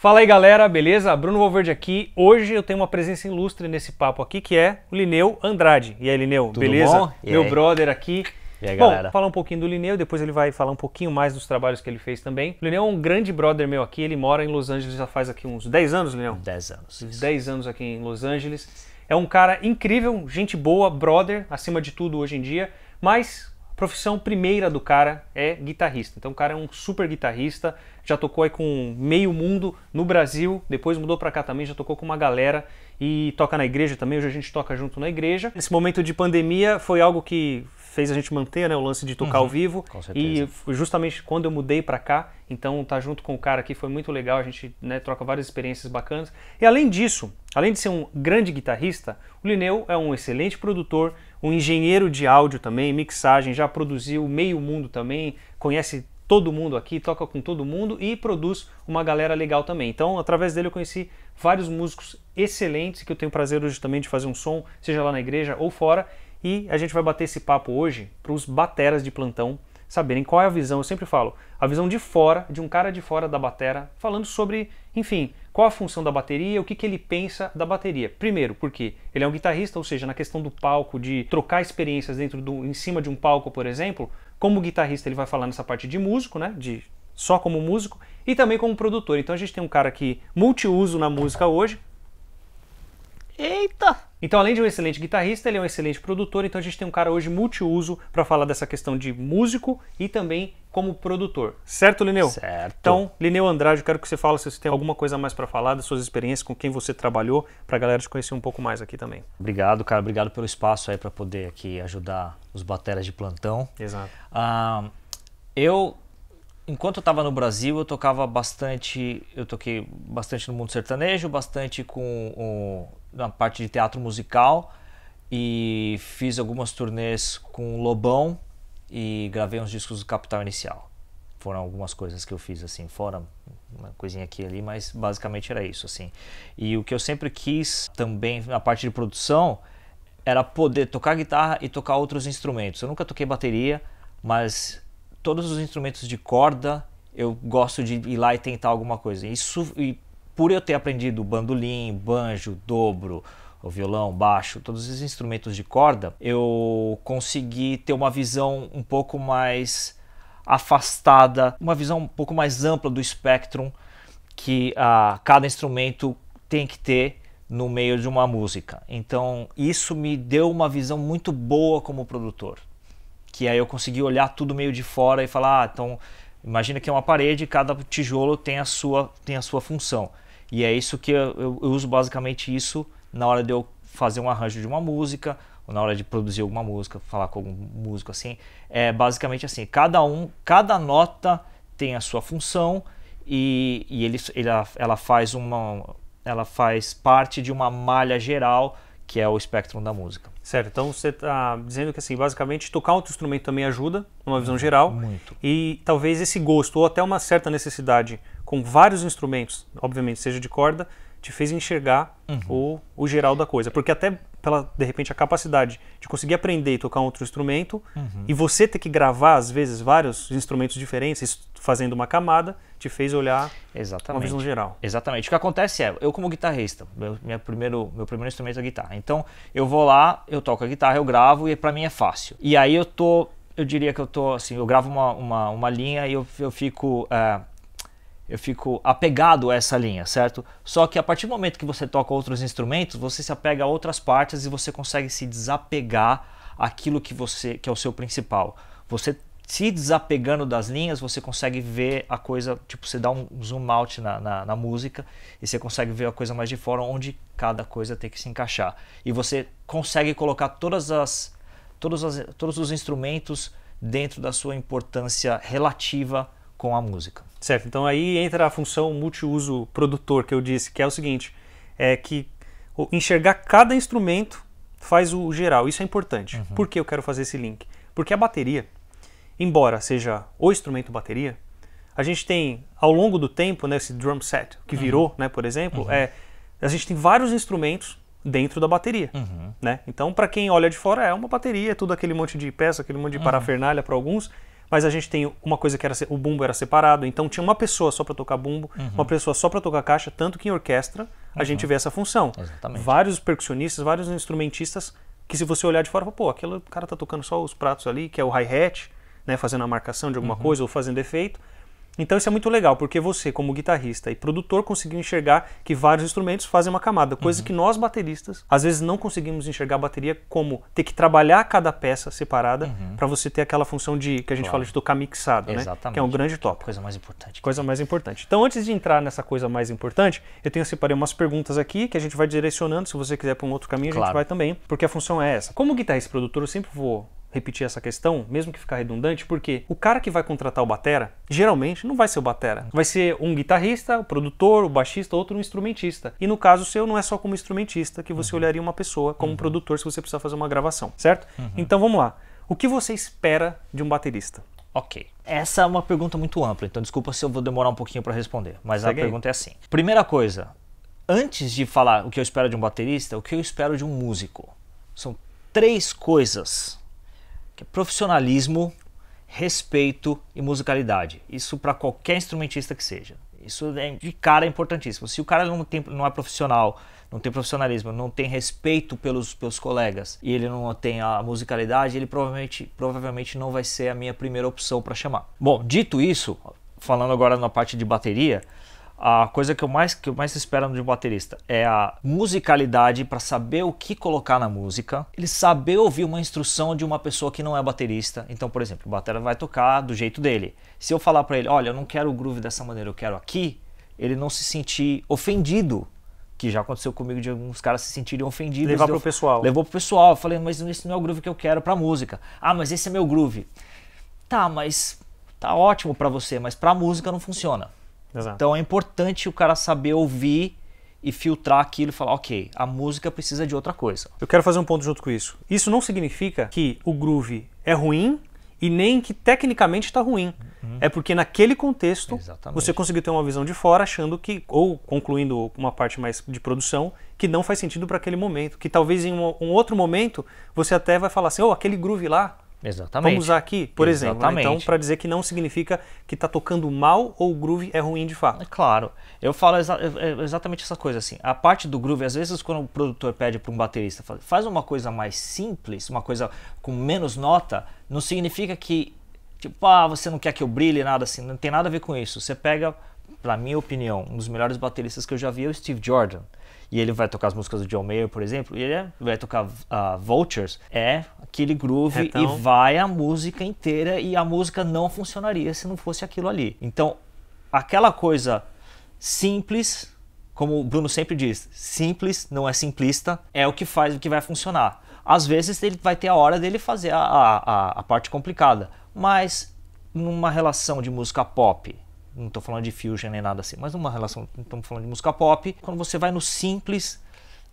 Fala aí galera, beleza? Bruno Valverde aqui. Hoje eu tenho uma presença ilustre nesse papo aqui, que é o Linneu Andrade. E aí, Linneu, Tudo beleza? bom? Meu brother aqui. E aí, Bom, galera? falar um pouquinho do Linneu, depois ele vai falar um pouquinho mais dos trabalhos que ele fez também. O Linneu é um grande brother meu aqui, ele mora em Los Angeles já faz aqui uns 10 anos, Linneu? 10 anos. Uns 10 anos aqui em Los Angeles. É um cara incrível, gente boa, brother, acima de tudo hoje em dia, mas a profissão primeira do cara é guitarrista. Então o cara é um super guitarrista, já tocou aí com meio mundo no Brasil, depois mudou pra cá também, já tocou com uma galera e toca na igreja também, hoje a gente toca junto na igreja. Esse momento de pandemia foi algo que fez a gente manter, né, o lance de tocar ao vivo. Com certeza. E justamente quando eu mudei pra cá, então tá junto com o cara aqui foi muito legal, a gente, né, troca várias experiências bacanas. E além disso, além de ser um grande guitarrista, o Linneu é um excelente produtor, um engenheiro de áudio também, mixagem, já produziu meio mundo também, conhece todo mundo aqui, toca com todo mundo e produz uma galera legal também. Então, através dele eu conheci vários músicos excelentes que eu tenho prazer hoje também de fazer um som, seja lá na igreja ou fora. E a gente vai bater esse papo hoje para os bateras de plantão saberem qual é a visão. Eu sempre falo, a visão de fora, de um cara de fora da batera, falando sobre, enfim, qual a função da bateria, o que ele pensa da bateria. Primeiro, porque ele é um guitarrista, ou seja, na questão do palco, de trocar experiências em cima de um palco, por exemplo, como guitarrista ele vai falar nessa parte de músico, né, só como músico, e também como produtor. Então a gente tem um cara que multiuso na música hoje. Eita! Então, além de um excelente guitarrista, ele é um excelente produtor, então a gente tem um cara hoje multiuso para falar dessa questão de músico e também como produtor. Certo, Linneu? Certo. Então, Linneu Andrade, eu quero que você fale se você tem alguma coisa a mais para falar das suas experiências, com quem você trabalhou, para a galera te conhecer um pouco mais aqui também. Obrigado, cara. Obrigado pelo espaço aí para poder aqui ajudar os bateras de plantão. Exato. Enquanto eu estava no Brasil, eu toquei bastante no mundo sertanejo, bastante na parte de teatro musical e fiz algumas turnês com o Lobão e gravei uns discos do Capital Inicial. Foram algumas coisas que eu fiz assim, fora uma coisinha aqui e ali, mas basicamente era isso assim. E o que eu sempre quis também na parte de produção era poder tocar guitarra e tocar outros instrumentos. Eu nunca toquei bateria, mas todos os instrumentos de corda eu gosto de ir lá e tentar alguma coisa. Isso, e por eu ter aprendido bandolim, banjo, dobro, o violão, baixo, todos os instrumentos de corda, eu consegui ter uma visão um pouco mais afastada, uma visão um pouco mais ampla do espectro que cada instrumento tem que ter no meio de uma música. Então isso me deu uma visão muito boa como produtor, que aí eu consegui olhar tudo meio de fora e falar, então imagina que é uma parede, cada tijolo tem a sua função. E é isso que eu uso basicamente isso na hora de eu fazer um arranjo de uma música, ou na hora de produzir alguma música, falar com algum músico assim. É basicamente assim, cada nota tem a sua função e ela faz parte de uma malha geral que é o espectro da música. Certo, então você está dizendo que assim, basicamente tocar outro instrumento também ajuda, numa visão geral. Muito. E talvez esse gosto, ou até uma certa necessidade com vários instrumentos, obviamente seja de corda, te fez enxergar o geral da coisa. Porque até pela, de repente, a capacidade de conseguir aprender e tocar um outro instrumento, e você ter que gravar, às vezes, vários instrumentos diferentes, fazendo uma camada, te fez olhar uma visão geral. Exatamente. O que acontece é, eu como guitarrista, meu primeiro instrumento é a guitarra. Então, eu vou lá, eu toco a guitarra, eu gravo e pra mim é fácil. E aí eu diria que eu tô, assim, eu gravo uma linha e eu fico apegado a essa linha, certo? Só que a partir do momento que você toca outros instrumentos, você se apega a outras partes e você consegue se desapegar àquilo que é o seu principal. Você se desapegando das linhas, você consegue ver a coisa, tipo, você dá um zoom out na música e você consegue ver a coisa mais de fora, onde cada coisa tem que se encaixar. E você consegue colocar todos os instrumentos dentro da sua importância relativa com a música. Certo, então aí entra a função multiuso produtor que eu disse, que é o seguinte, é que enxergar cada instrumento faz o geral, isso é importante. Por que eu quero fazer esse link? Porque a bateria, embora seja o instrumento bateria, a gente tem ao longo do tempo, né, esse drum set que virou, né, por exemplo, a gente tem vários instrumentos dentro da bateria, né? Então para quem olha de fora é uma bateria, é tudo aquele monte de peça, aquele monte de parafernália para alguns, mas a gente tem uma coisa que era o bumbo era separado, então tinha uma pessoa só para tocar bumbo, uma pessoa só para tocar caixa, tanto que em orquestra a gente vê essa função. Exatamente. Vários percussionistas, vários instrumentistas que se você olhar de fora, pô, aquele cara tá tocando só os pratos ali, que é o hi-hat, né, fazendo a marcação de alguma coisa ou fazendo efeito. Então isso é muito legal, porque você, como guitarrista e produtor, conseguiu enxergar que vários instrumentos fazem uma camada, coisa que nós, bateristas, às vezes não conseguimos enxergar a bateria como ter que trabalhar cada peça separada para você ter aquela função de, que a gente fala de tocar mixado, né? Que é um grande tópico. Coisa mais importante. Coisa mais importante. Então, antes de entrar nessa coisa mais importante, eu separei umas perguntas aqui que a gente vai direcionando. Se você quiser para um outro caminho, a gente vai também, porque a função é essa. Como guitarrista e produtor, eu sempre vou repetir essa questão, mesmo que ficar redundante, porque o cara que vai contratar o batera, geralmente não vai ser o batera. Vai ser um guitarrista, o produtor, o baixista, outro instrumentista. E no caso seu, não é só como instrumentista que você olharia uma pessoa como produtor se você precisar fazer uma gravação, certo? Então vamos lá. O que você espera de um baterista? Ok. Essa é uma pergunta muito ampla, então desculpa se eu vou demorar um pouquinho para responder, mas a pergunta é assim. Primeira coisa, antes de falar o que eu espero de um baterista, o que eu espero de um músico? São 3 coisas. Que é profissionalismo, respeito e musicalidade. Isso para qualquer instrumentista que seja. Isso de cara é importantíssimo. Se o cara não é profissional, não tem profissionalismo, não tem respeito pelos colegas e ele não tem a musicalidade, ele provavelmente não vai ser a minha primeira opção para chamar. Bom, dito isso, falando agora na parte de bateria, a coisa que eu mais espero de um baterista é a musicalidade para saber o que colocar na música, ele saber ouvir uma instrução de uma pessoa que não é baterista. Então, por exemplo, o batera vai tocar do jeito dele. Se eu falar para ele, olha, eu não quero o groove dessa maneira, eu quero aqui, ele não se sentir ofendido, que já aconteceu comigo de alguns caras se sentirem ofendidos. Levar pro pessoal. Levou pro pessoal. Eu falei, mas esse não é o groove que eu quero pra música. Ah, mas esse é meu groove. Tá, mas tá ótimo pra você, mas pra música não funciona. Exato. Então é importante o cara saber ouvir e filtrar aquilo e falar, ok, a música precisa de outra coisa. Eu quero fazer um ponto junto com isso. Isso não significa que o groove é ruim e nem que tecnicamente está ruim. É porque naquele contexto você conseguiu ter uma visão de fora achando que, ou concluindo uma parte mais de produção, que não faz sentido para aquele momento. Que talvez em um outro momento você até vai falar assim, oh, aquele groove lá, vamos usar aqui, por exemplo. Né? Então, para dizer que não significa que está tocando mal ou o groove é ruim de fato. É claro. Eu falo exatamente essa coisa assim. A parte do groove, às vezes quando o produtor pede para um baterista, faz uma coisa mais simples, uma coisa com menos nota, não significa que, tipo, você não quer que eu brilhe, nada assim. Não tem nada a ver com isso. Você pega, pra minha opinião, um dos melhores bateristas que eu já vi é o Steve Jordan. E ele vai tocar as músicas do John Mayer, por exemplo, e ele vai tocar Vultures, é aquele groove e vai a música inteira, e a música não funcionaria se não fosse aquilo ali. Então, aquela coisa simples, como o Bruno sempre diz, simples, não é simplista, é o que faz, o que vai funcionar. Às vezes ele vai ter a hora dele fazer a parte complicada, mas numa relação de música pop, não estou falando de fusion nem nada assim, mas numa relação, estamos falando de música pop, quando você vai no simples,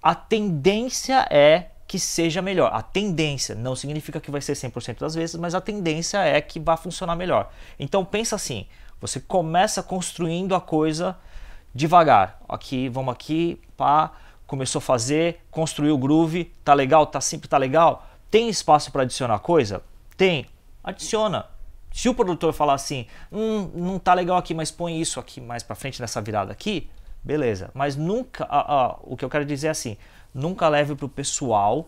a tendência é que seja melhor. A tendência não significa que vai ser 100% das vezes, mas a tendência é que vai funcionar melhor. Então pensa assim, você começa construindo a coisa devagar. Aqui, vamos aqui, pá, começou a fazer, construiu o groove, tá legal, tá simples, tá legal. Tem espaço para adicionar coisa? Tem, adiciona. Se o produtor falar assim, não tá legal aqui, mas põe isso aqui mais pra frente nessa virada aqui, beleza. Mas nunca, o que eu quero dizer é assim, nunca leve pro pessoal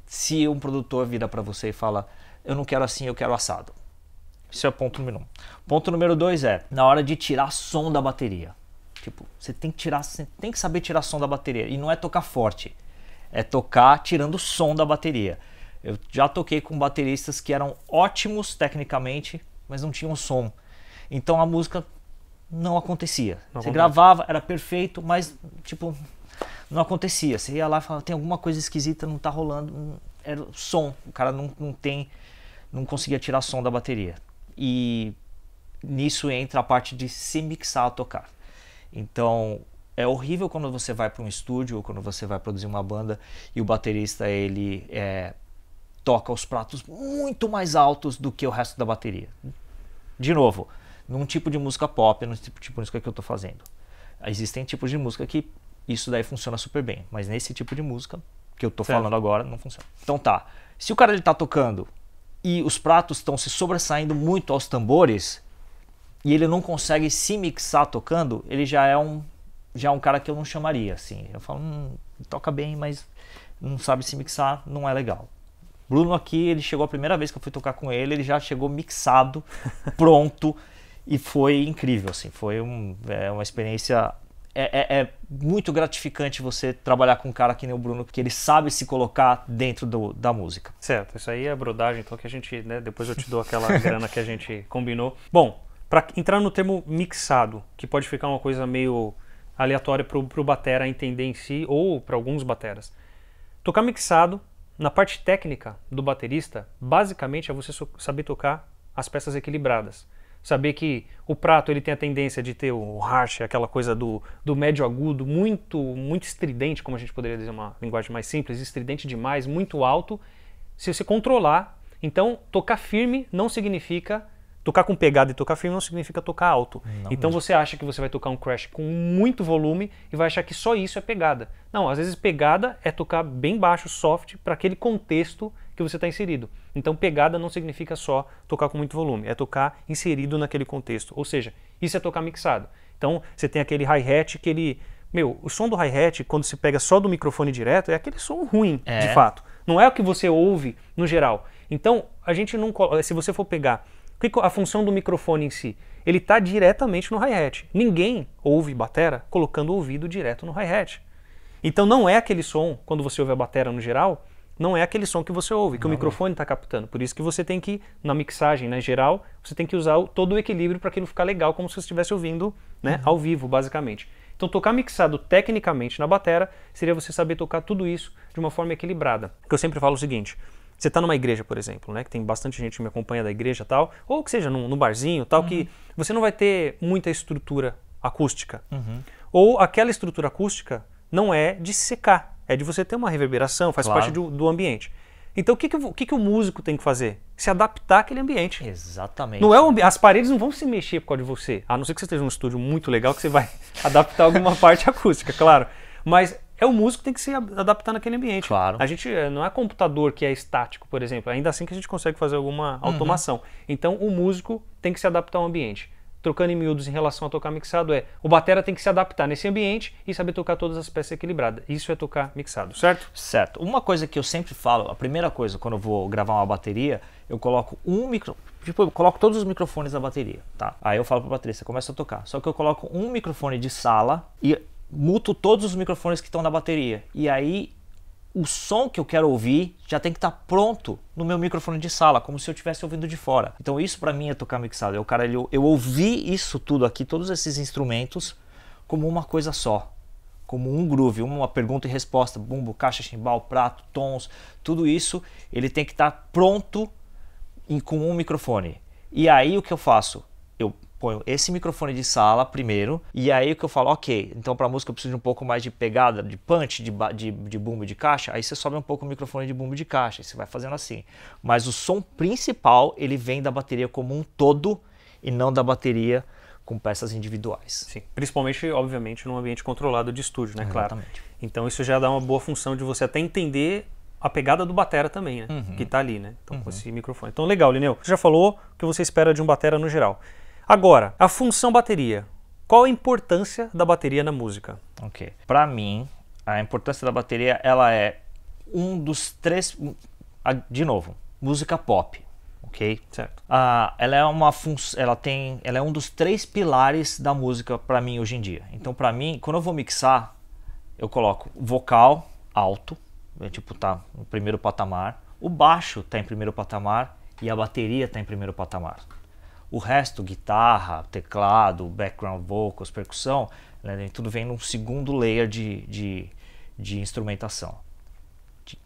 se um produtor vira pra você e fala, eu não quero assim, eu quero assado. Esse é o ponto número 1. Ponto número 2 é, na hora de tirar som da bateria. Tipo, você tem que saber tirar som da bateria. E não é tocar forte, é tocar tirando o som da bateria. Eu já toquei com bateristas que eram ótimos tecnicamente, mas não tinham som. Então a música não acontecia. Você gravava, era perfeito, mas tipo, não acontecia. Você ia lá e falava, tem alguma coisa esquisita, não tá rolando. Era o som, o cara não conseguia tirar som da bateria. E nisso entra a parte de se mixar a tocar. Então é horrível quando você vai para um estúdio ou quando você vai produzir uma banda e o baterista ele toca os pratos muito mais altos do que o resto da bateria. De novo, num tipo de música pop, num tipo de música que eu estou fazendo. Existem tipos de música que isso daí funciona super bem, mas nesse tipo de música que eu estou falando agora não funciona. Então tá, se o cara ele tá tocando e os pratos estão se sobressaindo muito aos tambores e ele não consegue se mixar tocando, ele já é um cara que eu não chamaria, assim. Eu falo, toca bem, mas não sabe se mixar, não é legal. Bruno aqui, ele chegou a primeira vez que eu fui tocar com ele já chegou mixado, pronto, e foi incrível, assim. Foi uma experiência... É muito gratificante você trabalhar com um cara que nem o Bruno, porque ele sabe se colocar dentro da música. Certo, isso aí é a brodagem, então que a gente, né, depois eu te dou aquela grana que a gente combinou. Bom, para entrar no termo mixado, que pode ficar uma coisa meio aleatória pro batera entender em si, ou para alguns bateras. Tocar mixado, na parte técnica do baterista, basicamente é você saber tocar as peças equilibradas. Saber que o prato ele tem a tendência de ter o harsh, aquela coisa do médio agudo, muito estridente, como a gente poderia dizer uma linguagem mais simples, estridente demais, muito alto, se você controlar. Então, tocar firme não significa... Tocar com pegada e tocar firme não significa tocar alto. Não então mesmo. Você acha que você vai tocar um crash com muito volume e vai achar que só isso é pegada. Não, às vezes pegada é tocar bem baixo, soft, para aquele contexto que você está inserido. Então pegada não significa só tocar com muito volume, é tocar inserido naquele contexto. Ou seja, isso é tocar mixado. Então você tem aquele hi-hat que ele... o som do hi-hat, quando se pega só do microfone direto, é aquele som ruim, de fato. Não é o que você ouve no geral. Então, a gente não... Se você for pegar... A função do microfone em si, ele está diretamente no hi-hat. Ninguém ouve batera colocando o ouvido direto no hi-hat. Então não é aquele som, quando você ouve a batera no geral, não é aquele som que você ouve, que o microfone está captando. Por isso que você tem que, na mixagem, na geral, você tem que usar todo o equilíbrio para aquilo ficar legal, como se você estivesse ouvindo, né, ao vivo, basicamente. Então tocar mixado tecnicamente na batera seria você saber tocar tudo isso de uma forma equilibrada. Porque eu sempre falo o seguinte... Você está numa igreja, por exemplo, né, que tem bastante gente que me acompanha da igreja e tal, ou que seja num barzinho tal, que você não vai ter muita estrutura acústica. Ou aquela estrutura acústica não é de secar, é de você ter uma reverberação, faz parte do ambiente. Então o que o músico tem que fazer? Se adaptar àquele ambiente. Exatamente. Não é as paredes não vão se mexer por causa de você, a não ser que você esteja num estúdio muito legal que você vai adaptar alguma parte acústica, claro. Mas é o músico que tem que se adaptar naquele ambiente. Claro. A gente não é computador que é estático, por exemplo. Ainda assim que a gente consegue fazer alguma automação. Então o músico tem que se adaptar ao ambiente. Trocando em miúdos em relação a tocar mixado o batera tem que se adaptar nesse ambiente e saber tocar todas as peças equilibradas. Isso é tocar mixado, certo? Certo. Uma coisa que eu sempre falo, a primeira coisa quando eu vou gravar uma bateria, eu coloco eu coloco todos os microfones da bateria, tá? Aí eu falo pro baterista, começa a tocar. Só que eu coloco um microfone de sala e muto todos os microfones que estão na bateria. E aí o som que eu quero ouvir já tem que estar pronto no meu microfone de sala, como se eu estivesse ouvindo de fora. Então isso pra mim é tocar mixado. Eu ouvi isso tudo aqui, todos esses instrumentos, como uma coisa só. Como um groove, uma pergunta e resposta, bumbo, caixa, chimbal, prato, tons, tudo isso ele tem que estar pronto com um microfone. E aí o que eu faço? Eu ponho esse microfone de sala primeiro, e aí o que eu falo, ok, então para música eu preciso de um pouco mais de pegada, de punch, de bumbo e de caixa, aí você sobe um pouco o microfone de bumbo e de caixa, e você vai fazendo assim. Mas o som principal, ele vem da bateria como um todo, e não da bateria com peças individuais. Sim, principalmente, obviamente, num ambiente controlado de estúdio, né, claro. Exatamente. Então isso já dá uma boa função de você até entender a pegada do batera também, né, que tá ali, né, então com esse microfone. Então legal, Lineu, você já falou o que você espera de um batera no geral. Agora, a função bateria. Qual a importância da bateria na música? Ok. Para mim, a importância da bateria, ela é um dos três... De novo, música pop, ok? Certo. Ela é ela é um dos três pilares da música para mim hoje em dia. Então, para mim, quando eu vou mixar, eu coloco vocal alto, tipo, tá no primeiro patamar. O baixo tá em primeiro patamar e a bateria tá em primeiro patamar. O resto, guitarra, teclado, background vocals, percussão, né, tudo vem num segundo layer de instrumentação.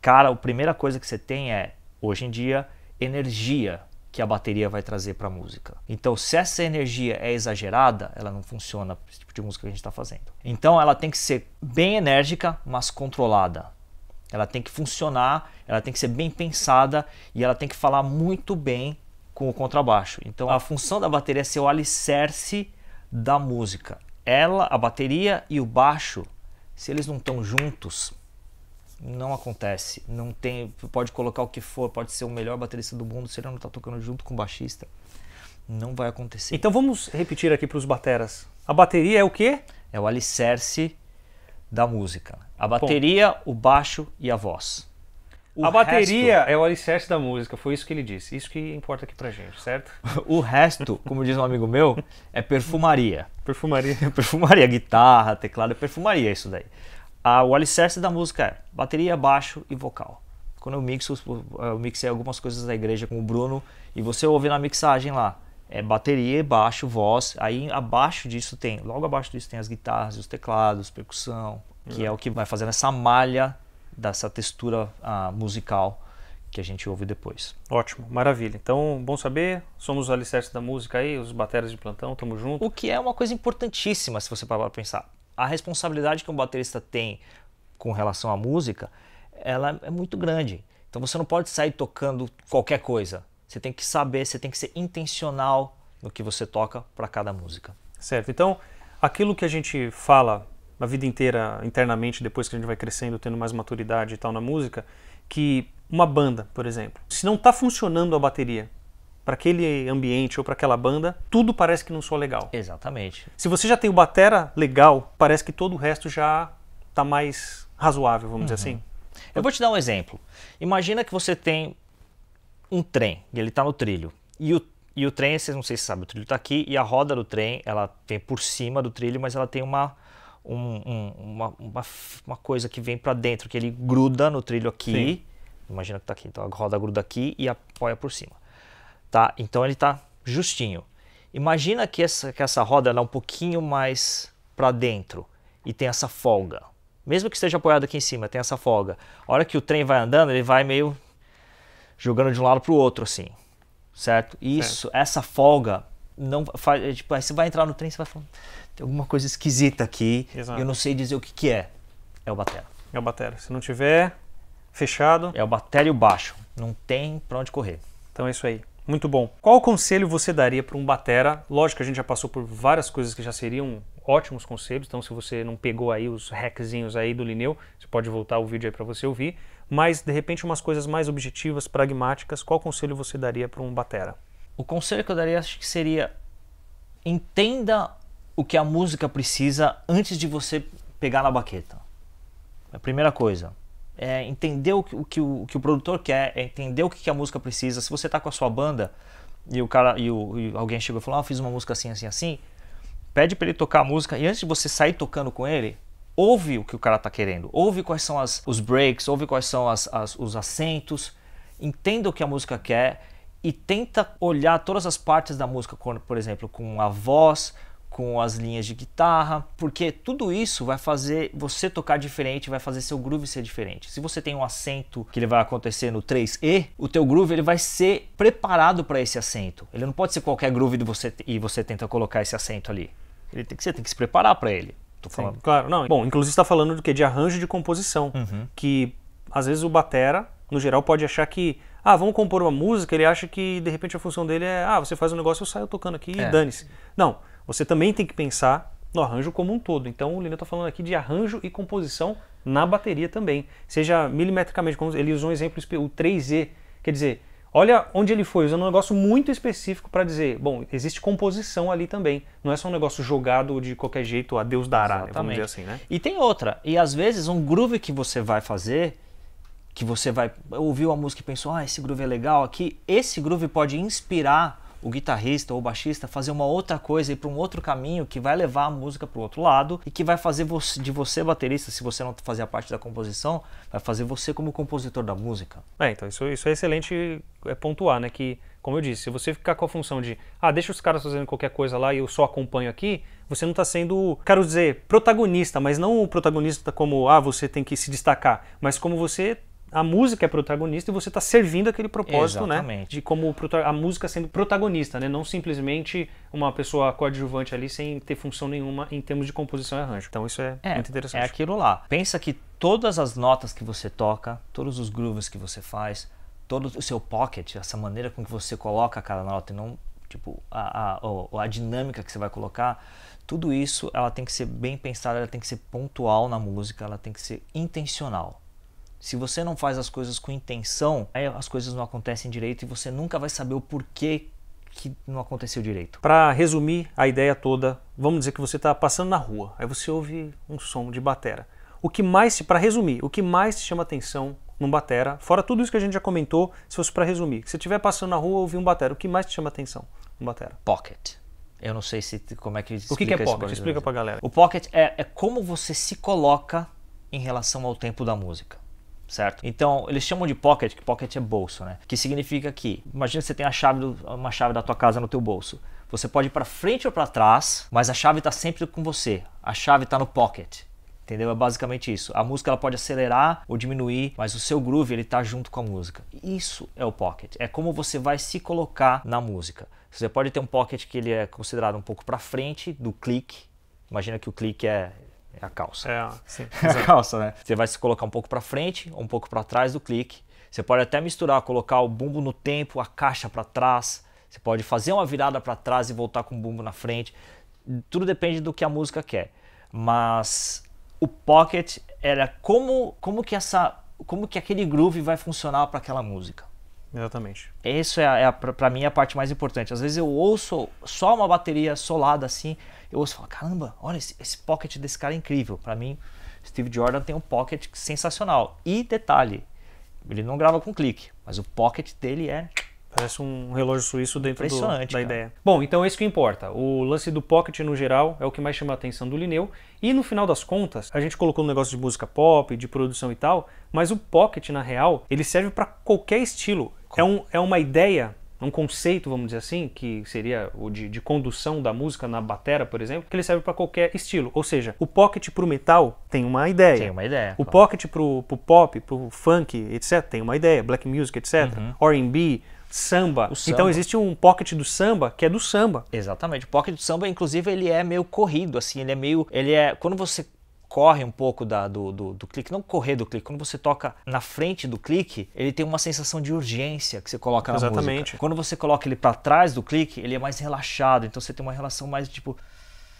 Cara, a primeira coisa que você tem é, hoje em dia, energia que a bateria vai trazer para a música. Então, se essa energia é exagerada, ela não funciona para esse tipo de música que a gente está fazendo. Então, ela tem que ser bem enérgica, mas controlada. Ela tem que funcionar, ela tem que ser bem pensada e ela tem que falar muito bem com o contrabaixo. Então a função da bateria é ser o alicerce da música. A bateria e o baixo, se eles não estão juntos, Não acontece. Não tem, pode colocar o que for, pode ser o melhor baterista do mundo, se ele não está tocando junto com o baixista, não vai acontecer. Então vamos repetir aqui para os bateras. A bateria é o quê? É o alicerce da música. A bateria, o baixo e a voz. A bateria é o alicerce da música, foi isso que ele disse. Isso que importa aqui pra gente, certo? O resto, como diz um amigo meu, é perfumaria. Perfumaria. Perfumaria, guitarra, teclado, é perfumaria isso daí. O alicerce da música é bateria, baixo e vocal. Quando eu mixei algumas coisas da igreja com o Bruno e você ouve na mixagem lá, é bateria, baixo, voz. Aí abaixo disso logo abaixo disso tem as guitarras, os teclados, percussão, que é o que vai fazendo essa malha dessa textura musical que a gente ouve depois. Ótimo, maravilha. Então, bom saber, somos os alicerces da música aí, os bateras de plantão, tamo junto. O que é uma coisa importantíssima, se você parar para pensar. A responsabilidade que um baterista tem com relação à música, ela é muito grande. Então você não pode sair tocando qualquer coisa. Você tem que saber, você tem que ser intencional no que você toca para cada música. Certo, então aquilo que a gente fala a vida inteira, internamente, depois que a gente vai crescendo, tendo mais maturidade e tal na música, que uma banda, por exemplo, se não está funcionando a bateria para aquele ambiente ou para aquela banda, tudo parece que não soa legal. Exatamente. Se você já tem o batera legal, parece que todo o resto já está mais razoável, vamos dizer assim. Eu vou te dar um exemplo. Imagina que você tem um trem e ele está no trilho. E o trem, vocês não sei se sabem, o trilho está aqui e a roda do trem, ela vem por cima do trilho, mas ela tem uma coisa que vem para dentro, que ele gruda no trilho aqui. Sim. Imagina que está aqui, então a roda gruda aqui e apoia por cima. Tá? Então ele está justinho. Imagina que essa roda ela é um pouquinho mais para dentro e tem essa folga. Mesmo que esteja apoiado aqui em cima, tem essa folga. A hora que o trem vai andando, ele vai meio jogando de um lado para o outro, assim. Certo? Isso, essa folga, não faz, tipo, aí você vai entrar no trem e você vai falar, tem alguma coisa esquisita aqui, eu não sei dizer o que é. É o batera. É o batera. Se não tiver fechado... É o batera e o baixo. Não tem para onde correr. Então é isso aí. Muito bom. Qual conselho você daria para um batera? Lógico que a gente já passou por várias coisas que já seriam ótimos conselhos, então se você não pegou aí os hackzinhos aí do Linneu, você pode voltar o vídeo aí para você ouvir, mas de repente umas coisas mais objetivas, pragmáticas, qual conselho você daria para um batera? O conselho que eu daria acho que seria entenda o que a música precisa antes de você pegar na baqueta. A primeira coisa. É entender o que o produtor quer, é entender o que a música precisa. Se você está com a sua banda e alguém chegou e falou, fiz uma música assim, assim, assim, pede para ele tocar a música e antes de você sair tocando com ele, ouve o que o cara está querendo, ouve quais são os breaks, ouve quais são os acentos, entenda o que a música quer e tenta olhar todas as partes da música, por exemplo, com a voz, com as linhas de guitarra, porque tudo isso vai fazer você tocar diferente, vai fazer seu groove ser diferente. Se você tem um acento que ele vai acontecer no 3E, o teu groove ele vai ser preparado para esse acento. Ele não pode ser qualquer groove e você tenta colocar esse acento ali. Você tem que se preparar para ele. Tô falando. Sim, claro, não. Bom, inclusive você está falando do que? De arranjo de composição, que às vezes o batera, no geral, pode achar que vamos compor uma música, ele acha que de repente a função dele é você faz um negócio, eu saio tocando aqui e dane-se. Não. Você também tem que pensar no arranjo como um todo. Então o Linneu está falando aqui de arranjo e composição na bateria também. Seja milimetricamente, como ele usou um exemplo, o 3E. Quer dizer, olha onde ele foi, usando um negócio muito específico para dizer, bom, existe composição ali também. Não é só um negócio jogado de qualquer jeito, a Deus dará, né, vamos dizer assim, né? E tem outra, e às vezes um groove que você vai fazer, que você vai ouvir uma música e pensou, esse groove é legal aqui, esse groove pode inspirar o guitarrista ou o baixista fazer uma outra coisa e ir para um outro caminho que vai levar a música para o outro lado e que vai fazer de você baterista, se você não fazer a parte da composição, vai fazer você como compositor da música. Então isso é excelente pontuar, né? Que, como eu disse, se você ficar com a função de deixa os caras fazendo qualquer coisa lá e eu só acompanho aqui, você não está sendo, quero dizer, protagonista, mas não o protagonista como, você tem que se destacar, mas como a música é protagonista e você está servindo aquele propósito, né? De como a música sendo protagonista, né? Não simplesmente uma pessoa coadjuvante ali sem ter função nenhuma em termos de composição e arranjo. Então isso é muito interessante. É aquilo lá. Pensa que todas as notas que você toca, todos os grooves que você faz, todo o seu pocket, essa maneira com que você coloca cada nota e não tipo a dinâmica que você vai colocar, tudo isso ela tem que ser bem pensada, ela tem que ser pontual na música, ela tem que ser intencional. Se você não faz as coisas com intenção, aí as coisas não acontecem direito e você nunca vai saber o porquê que não aconteceu direito. Para resumir a ideia toda, vamos dizer que você está passando na rua, aí você ouve um som de batera. Para resumir, o que mais te chama atenção num batera, fora tudo isso que a gente já comentou, se fosse para resumir, se você estiver passando na rua e ouvir um batera, o que mais te chama atenção num batera? Pocket. Eu não sei como é que O que é pocket? Explica pra galera. O pocket é como você se coloca em relação ao tempo da música. Certo? Então, eles chamam de pocket, que pocket é bolso, né? Que significa que, imagina que você tem uma chave da tua casa no teu bolso. Você pode ir para frente ou para trás, mas a chave está sempre com você. A chave está no pocket. Entendeu? É basicamente isso. A música ela pode acelerar ou diminuir, mas o seu groove ele tá junto com a música. Isso é o pocket. É como você vai se colocar na música. Você pode ter um pocket que ele é considerado um pouco para frente do clique. Imagina que o clique é a calça. Sim. A calça, né? Você vai se colocar um pouco para frente, um pouco para trás do clique. Você pode até misturar, colocar o bumbo no tempo, a caixa para trás. Você pode fazer uma virada para trás e voltar com o bumbo na frente. Tudo depende do que a música quer. Mas o pocket era como que aquele groove vai funcionar para aquela música. Exatamente. Isso para mim a parte mais importante. Às vezes eu ouço só uma bateria solada assim, eu ouço e falo, caramba, olha esse pocket desse cara é incrível. Para mim, Steve Jordan tem um pocket sensacional. E detalhe, ele não grava com clique, mas o pocket dele é... Parece um relógio suíço dentro da cara. ideia. Bom, então é isso que importa. O lance do pocket no geral é o que mais chama a atenção do Linneu. E no final das contas, a gente colocou um negócio de música pop, de produção e tal, mas o pocket, na real, ele serve para qualquer estilo. É uma ideia, um conceito, vamos dizer assim, que seria o de condução da música na batera, por exemplo, que ele serve para qualquer estilo. Ou seja, o pocket pro metal tem uma ideia. Tem uma ideia. O pocket pro pop, pro funk, etc., tem uma ideia. Black music, etc. R&B, samba. Então existe um pocket do samba que é do samba. Exatamente. O pocket do samba, inclusive, ele é meio corrido, assim, quando você corre um pouco do clique, não correr do clique, quando você toca na frente do clique, ele tem uma sensação de urgência que você coloca na música. Quando você coloca ele para trás do clique, ele é mais relaxado, então você tem uma relação mais tipo...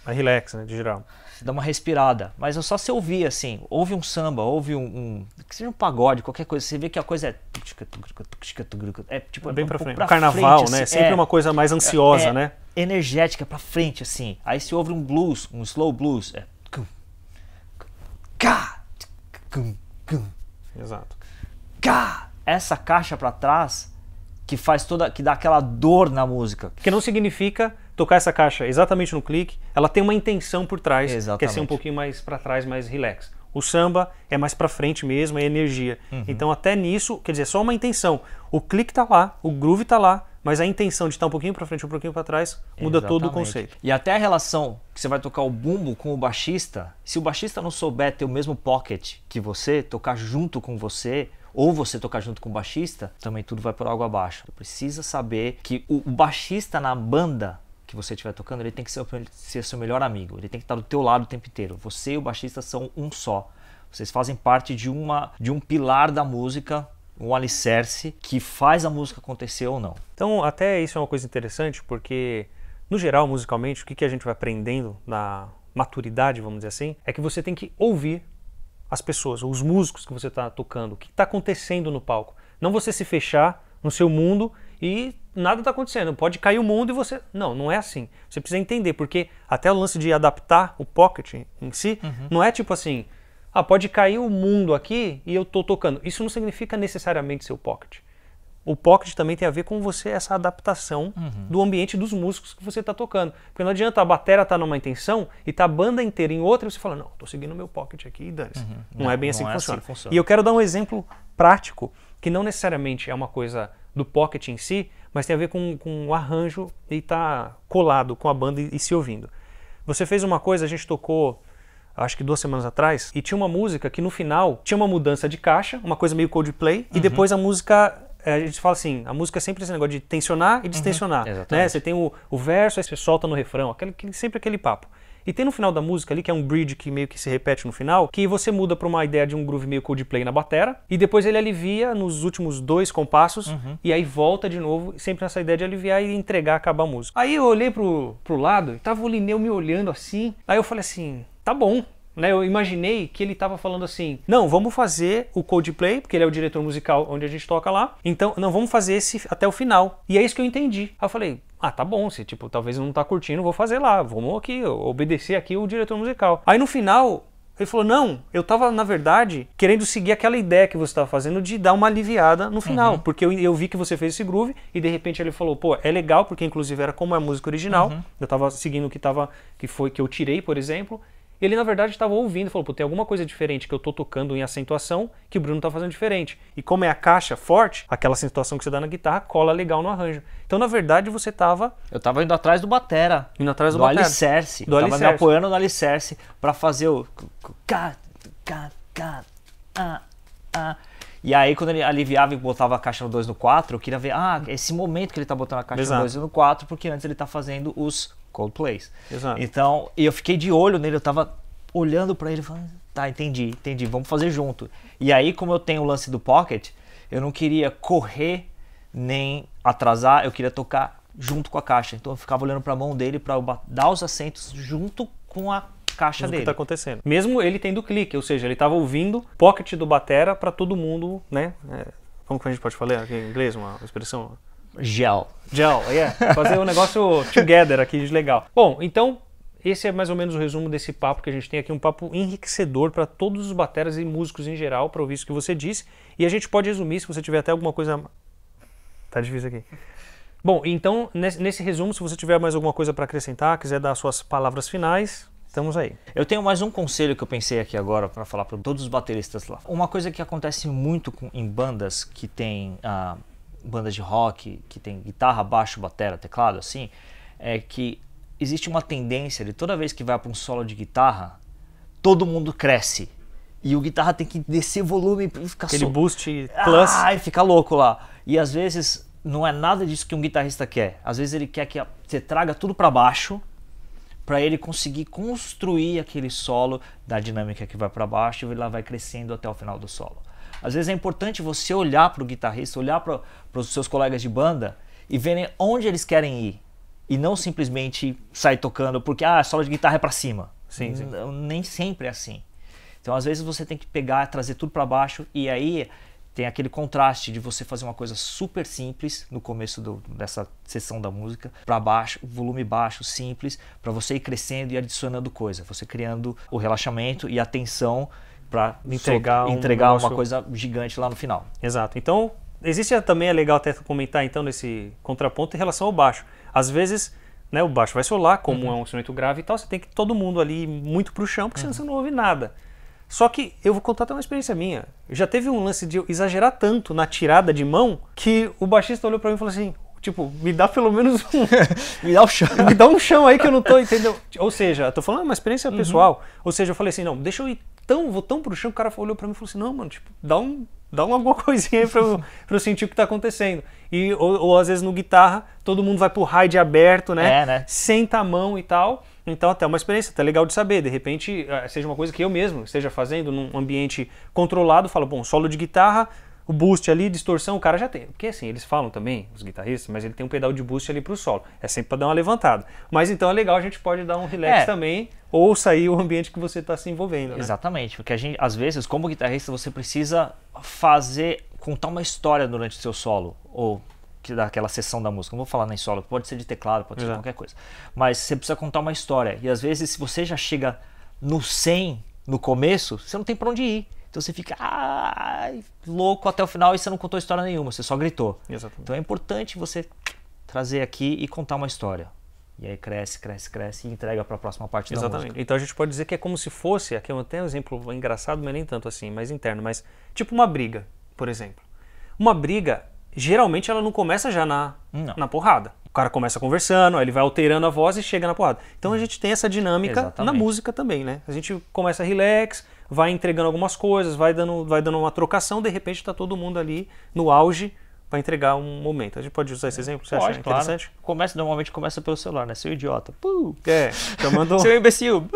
Mais relax, né, de geral. Dá uma respirada, mas é só você ouvir assim, ouve um samba, ouve que seja um pagode, qualquer coisa, você vê que a coisa é tipo bem pra frente. O carnaval, frente, né? Assim, sempre uma coisa mais ansiosa, né? Energética pra frente, assim. Aí se ouve um blues, um slow blues, Exato. Essa caixa pra trás que dá aquela dor na música. Que não significa tocar essa caixa exatamente no clique, ela tem uma intenção por trás, exatamente. Que é ser um pouquinho mais para trás, mais relax. O samba é mais para frente mesmo, é energia. Então até nisso, quer dizer, é só uma intenção. O clique tá lá, o groove tá lá, mas a intenção de estar um pouquinho para frente, um pouquinho para trás, muda todo o conceito. E até a relação que você vai tocar o bumbo com o baixista, se o baixista não souber ter o mesmo pocket que você, tocar junto com você, ou você tocar junto com o baixista, também tudo vai por água abaixo. Você precisa saber que o baixista na banda que você estiver tocando, ele tem que ser seu melhor amigo, ele tem que estar do teu lado o tempo inteiro. Você e o baixista são um só. Vocês fazem parte de um pilar da música, um alicerce que faz a música acontecer ou não. Então até isso é uma coisa interessante, porque no geral, musicalmente, o que a gente vai aprendendo na maturidade, vamos dizer assim, é que você tem que ouvir as pessoas, os músicos que você está tocando, o que está acontecendo no palco. Não você se fechar no seu mundo e nada está acontecendo. Pode cair o mundo e você... Não é assim. Você precisa entender, porque até o lance de adaptar o pocket em si, não é tipo assim, pode cair o mundo aqui e eu estou tocando. Isso não significa necessariamente ser o pocket. O pocket também tem a ver com você, essa adaptação do ambiente dos músicos que você está tocando. Porque não adianta a batera estar numa intenção e tá a banda inteira em outra e você fala, não, estou seguindo o meu pocket aqui e dane-se. Não é bem assim que funciona. E eu quero dar um exemplo prático, que não necessariamente é uma coisa do pocket em si, mas tem a ver com o arranjo e tá colado com a banda e se ouvindo. Você fez uma coisa, a gente tocou, acho que 2 semanas atrás, e tinha uma música que no final tinha uma mudança de caixa, uma coisa meio Coldplay, e depois a música... A gente fala assim, a música é sempre esse negócio de tensionar e distensionar, né? Você tem o verso, aí você solta no refrão, sempre aquele papo. E tem no final da música ali, que é um bridge que meio que se repete no final, que você muda para uma ideia de um groove meio Coldplay na batera, e depois ele alivia nos últimos 2 compassos, e aí volta de novo, sempre nessa ideia de aliviar e entregar, acabar a música. Aí eu olhei pro lado, e tava o Linneu me olhando assim, aí eu falei assim, tá bom, né? Eu imaginei que ele estava falando assim, não, vamos fazer o Coldplay, porque ele é o diretor musical onde a gente toca lá, então não, vamos fazer esse até o final. E é isso que eu entendi. Aí eu falei, ah, tá bom, se tipo, talvez não tá curtindo, vou fazer lá, vamos aqui, obedecer aqui o diretor musical. Aí no final, ele falou, não, eu tava, na verdade, querendo seguir aquela ideia que você tava fazendo de dar uma aliviada no final, porque eu vi que você fez esse groove e de repente ele falou, pô, é legal, porque inclusive era como a música original, eu tava seguindo o que eu tirei, por exemplo. Ele, na verdade, estava ouvindo, falou, pô, tem alguma coisa diferente que eu tô tocando em acentuação que o Bruno tá fazendo diferente. E como é a caixa forte, aquela acentuação que você dá na guitarra cola legal no arranjo. Então, na verdade, você tava... Eu tava indo atrás do batera. Indo atrás do batera. Alicerce. Eu tava me apoiando no alicerce pra fazer o... E aí, quando ele aliviava e botava a caixa no 2 no 4, eu queria ver, esse momento que ele tá botando a caixa no 2 e no 4, porque antes ele tá fazendo os Coldplays. Exato. Então, eu fiquei de olho nele, eu tava olhando pra ele, falando, tá, entendi, vamos fazer junto. E aí, como eu tenho o lance do pocket, eu não queria correr nem atrasar, eu queria tocar junto com a caixa. Então, eu ficava olhando pra mão dele pra eu dar os acentos junto com a caixa dele. O que tá acontecendo. Mesmo ele tendo clique, ou seja, ele tava ouvindo pocket do batera pra todo mundo, né? Como que a gente pode falar aqui em inglês, uma expressão? Gel, fazer um negócio together aqui de legal. Bom, então esse é mais ou menos o resumo desse papo que a gente tem aqui, um papo enriquecedor para todos os bateras e músicos em geral, para ouvir isso que você disse, e a gente pode resumir, se você tiver até alguma coisa... Tá difícil aqui. Bom, então nesse resumo, se você tiver mais alguma coisa para acrescentar, quiser dar suas palavras finais, estamos aí. Eu tenho mais um conselho que eu pensei aqui agora para falar para todos os bateristas lá. Uma coisa que acontece muito em bandas que tem... bandas de rock, que tem guitarra, baixo, batera, teclado, assim, é que existe uma tendência de toda vez que vai para um solo de guitarra, todo mundo cresce. E o guitarra tem que descer volume e ficar aquele boost plus. E fica louco lá. E às vezes não é nada disso que um guitarrista quer. Às vezes ele quer que você traga tudo para baixo, para ele conseguir construir aquele solo da dinâmica que vai para baixo e ele vai crescendo até o final do solo. Às vezes é importante você olhar para o guitarrista, olhar para os seus colegas de banda e verem onde eles querem ir. E não simplesmente sair tocando porque solo de guitarra é para cima. Sim. Nem sempre é assim. Então às vezes você tem que pegar, trazer tudo para baixo e aí tem aquele contraste de você fazer uma coisa super simples no começo dessa sessão da música, para baixo, volume baixo, simples, para você ir crescendo e adicionando coisa. Você criando o relaxamento e a tensão para entregar uma coisa gigante lá no final. Exato. Então, existe também, é legal até comentar então nesse contraponto em relação ao baixo. Às vezes, né, o baixo vai solar, como é um instrumento grave e tal, você tem que todo mundo ali muito pro chão, porque senão você não ouve nada. Só que eu vou contar até uma experiência minha. Já teve um lance de eu exagerar tanto na tirada de mão que o baixista olhou pra mim e falou assim, tipo, me dá pelo menos um... me dá o chão. Me dá um chão aí que eu não tô, entendeu? Ou seja, eu tô falando uma experiência pessoal. Ou seja, eu falei assim, não, deixa eu ir vou tão pro chão, o cara olhou pra mim e falou assim, não, mano, tipo, dá alguma coisinha aí pra eu sentir o que tá acontecendo. Ou às vezes no guitarra, todo mundo vai pro ride aberto, né? Senta a mão e tal. Então até uma experiência, até legal de saber. De repente, seja uma coisa que eu mesmo esteja fazendo num ambiente controlado, falo, bom, solo de guitarra, o boost ali, distorção, o cara já tem. Porque assim, eles falam também, os guitarristas, mas ele tem um pedal de boost ali pro solo. É sempre para dar uma levantada. Mas então é legal, a gente pode dar um relax também, ou sair o ambiente que você está se envolvendo. Né? Exatamente, porque a gente, às vezes, como guitarrista, você precisa contar uma história durante o seu solo, ou daquela sessão da música. Não vou falar nem solo, pode ser de teclado, pode ser qualquer coisa. Mas você precisa contar uma história. E às vezes, se você já chega no 100 no começo, você não tem para onde ir. Então você fica louco até o final e você não contou história nenhuma, você só gritou. Exatamente. Então é importante você trazer aqui e contar uma história. E aí cresce e entrega para a próxima parte da música. Exatamente. Então a gente pode dizer que é como se fosse, aqui eu tenho um exemplo engraçado, mas nem tanto assim, mais interno, mas tipo uma briga, por exemplo. Uma briga, geralmente ela não começa já na porrada. O cara começa conversando, aí ele vai alterando a voz e chega na porrada. Então a gente tem essa dinâmica na música também, né? A gente começa relax, vai entregando algumas coisas, vai dando uma trocação, de repente está todo mundo ali no auge para entregar um momento. A gente pode usar esse exemplo? Você acha interessante? Normalmente começa pelo celular, né? Seu idiota. Chamando... Seu imbecil.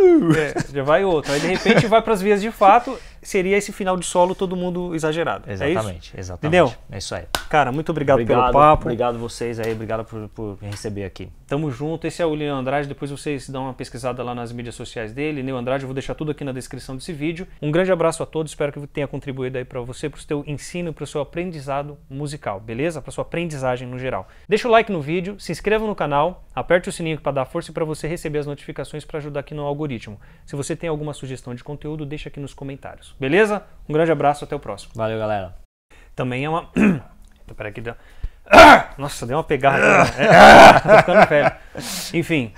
Já vai outro. Aí de repente vai para as vias de fato seria esse final de solo todo mundo exagerado. Exatamente, é isso? exatamente. Entendeu? É isso aí. Cara, muito obrigado pelo papo. Obrigado vocês aí, obrigado por me receber aqui. Tamo junto, esse é o Lineu Andrade, depois vocês dão uma pesquisada lá nas mídias sociais dele, Lineu Andrade, eu vou deixar tudo aqui na descrição desse vídeo. Um grande abraço a todos, espero que tenha contribuído aí para você, para o seu ensino, para o seu aprendizado musical, beleza? Para sua aprendizagem no geral. Deixa o like no vídeo, se inscreva no canal, aperte o sininho para dar força e para você receber as notificações para ajudar aqui no algoritmo. Se você tem alguma sugestão de conteúdo, deixa aqui nos comentários, beleza? Um grande abraço, até o próximo. Valeu, galera. Também é uma... Peraí que deu... Nossa, deu uma pegada. Tô ficando velho. Enfim,